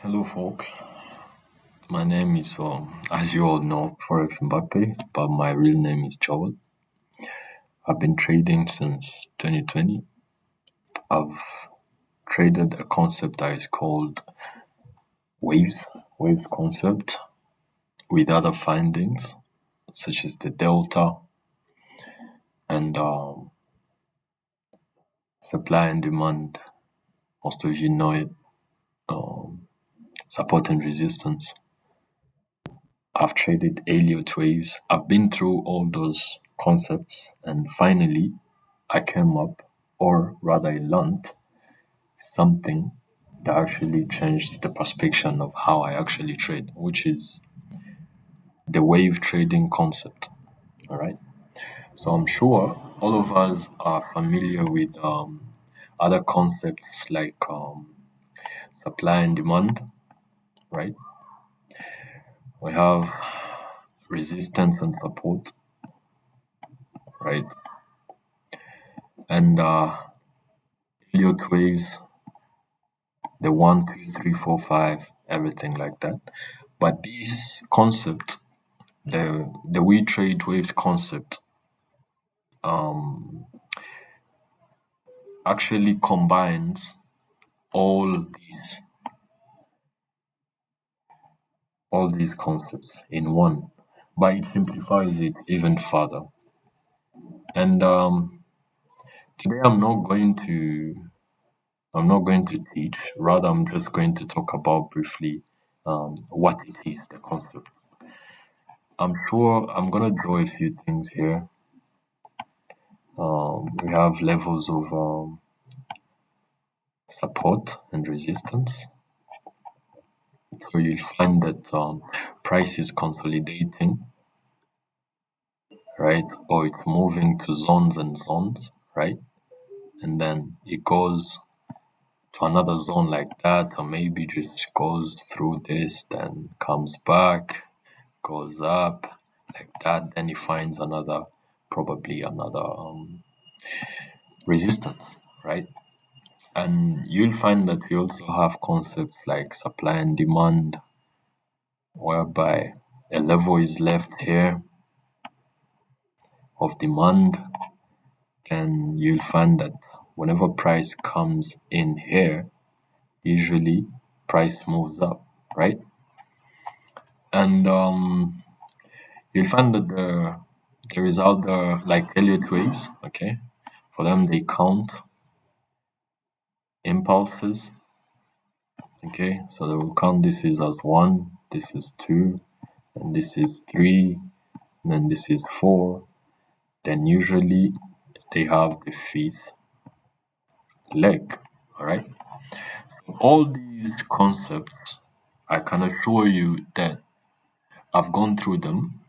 Hello, folks. My name is, as you all know, Forexmbappe, but my real name is Joel. I've been trading since 2020. I've traded a concept that is called waves concept, with other findings such as the delta and supply and demand. Most of you know it, support and resistance. I've traded Elliott waves. I've been through all those concepts, and finally I came up, or rather I learned something that actually changed the perspective of how I actually trade, which is the wave trading concept. All right. So I'm sure all of us are familiar with other concepts like supply and demand, right? We have resistance and support, right? And Elliott waves, the 1, 2, 3, 4, 5, everything like that. But this concept, the we trade waves concept, actually combines all these concepts in one, but it simplifies it even further. And today I'm not going to teach. Rather, I'm just going to talk about briefly what it is, the concept. I'm sure I'm gonna draw a few things here. We have levels of support and resistance. So you'll find that price is consolidating, right? Or it's moving to zones and zones, right? And then it goes to another zone like that, or maybe just goes through this, then comes back, goes up like that. Then it finds probably another resistance, right? And you'll find that we also have concepts like supply and demand, whereby a level is left here of demand, and you'll find that whenever price comes in here, usually price moves up, right? And you'll find that the result like Elliott waves, okay? For them, they count impulses, okay? So they will count this is as 1, this is 2, and this is 3, and then this is 4. Then usually they have the 5th leg, all right? So all these concepts, I can assure you that I've gone through them.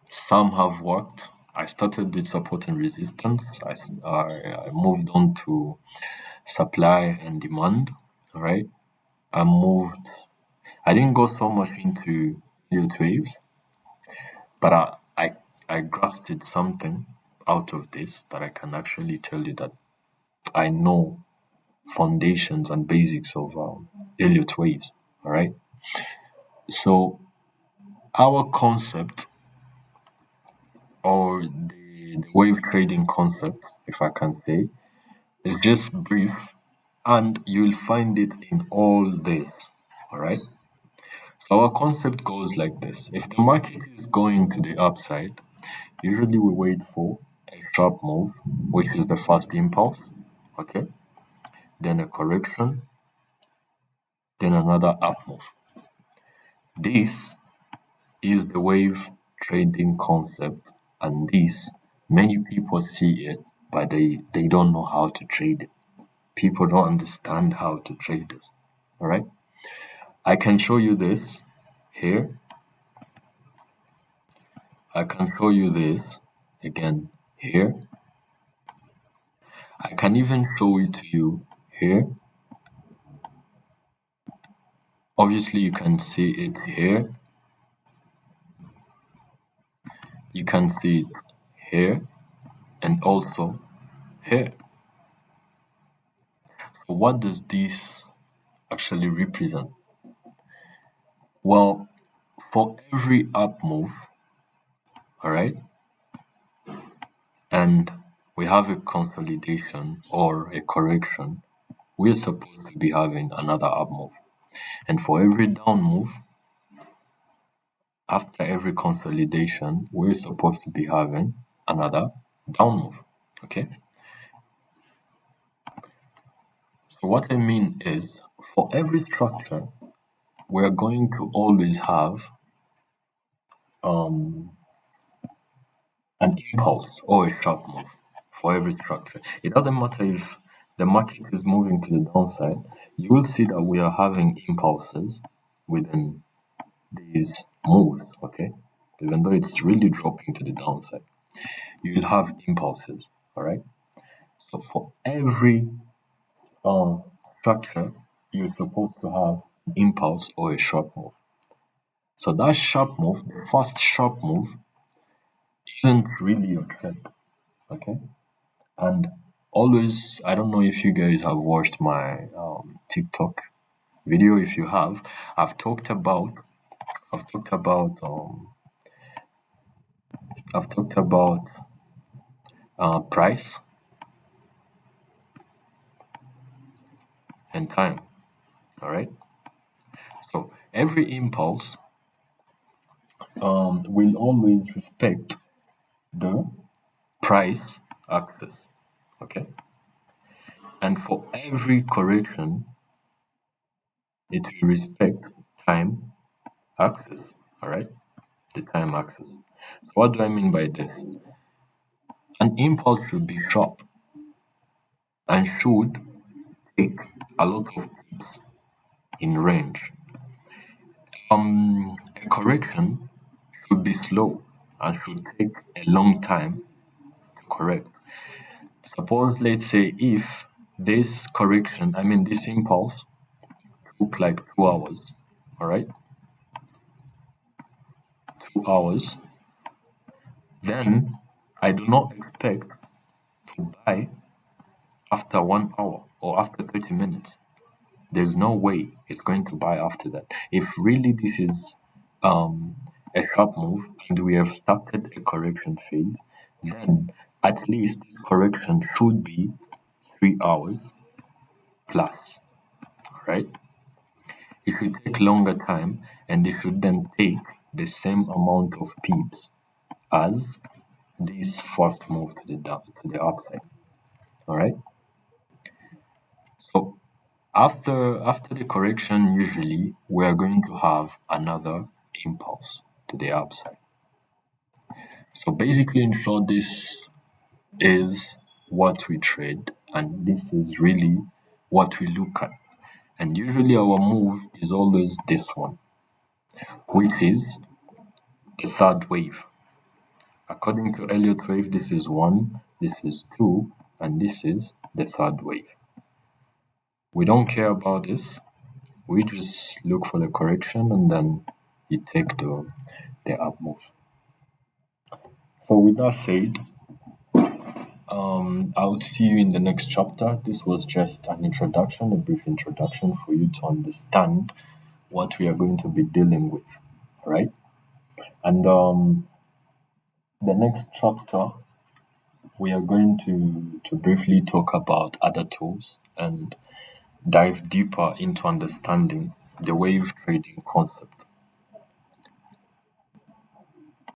Some have worked. I started with support and resistance. I moved on to supply and demand. All right. I didn't go so much into yield waves, but I grasped something out of this that I can actually tell you that I know foundations and basics of Elliott waves. All right. So our concept, or the wave trading concept, if I can say, is just brief, and you'll find it in all this. All right. So our concept goes like this: if the market is going to the upside, usually we wait for a sharp move, which is the first impulse. Okay. Then a correction, then another up move. This is the wave trading concept, and this, many people see it, but they don't know how to trade it. People don't understand how to trade this. All right. I can show you this here. I can show you this again here. I can even show it to you here. Obviously, you can see it here. You can see it here and also here. So what does this actually represent? Well, for every up move, all right, and we have a consolidation or a correction, we're supposed to be having another up move. And for every down move, after every consolidation, we're supposed to be having another down move. Okay? So what I mean is, for every structure, we're going to always have um, an impulse or a sharp move for every structure. It doesn't matter if the market is moving to the downside, you will see that we are having impulses within these moves, okay? Even though it's really dropping to the downside, you will have impulses, all right? So for every structure, you're supposed to have an impulse or a sharp move. So that sharp move, the first sharp move, isn't really your trend, okay? And always, I don't know if you guys have watched my TikTok video. If you have, I've talked about, I've talked about, um, I've talked about price and time. All right. So every impulse will always respect the price axis. Okay. And for every correction, it will respect time axis. All right. The time axis. So what do I mean by this? An impulse should be sharp and should take a lot of tips in range. A correction should be slow and should take a long time to correct. Suppose, let's say, if this correction, I mean, this impulse took like 2 hours, all right, 2 hours, then I do not expect to buy after 1 hour or after 30 minutes. There's no way it's going to buy after that. If really this is um, a sharp move and we have started a correction phase, then at least this correction should be 3 hours plus, right? It should take longer time and it should then take the same amount of pips as this first move to the upside. All right. So after the correction, usually we are going to have another impulse to the upside. So basically, in short, this is what we trade, and this is really what we look at. And usually, our move is always this one, which is the third wave. According to Elliott wave, this is one, this is two, and this is the third wave. We don't care about this. We just look for the correction and then you take the up move. So with that said, I'll see you in the next chapter. This was just an introduction, a brief introduction for you to understand what we are going to be dealing with. All right. And the next chapter, we are going to briefly talk about other tools and dive deeper into understanding the wave trading concept.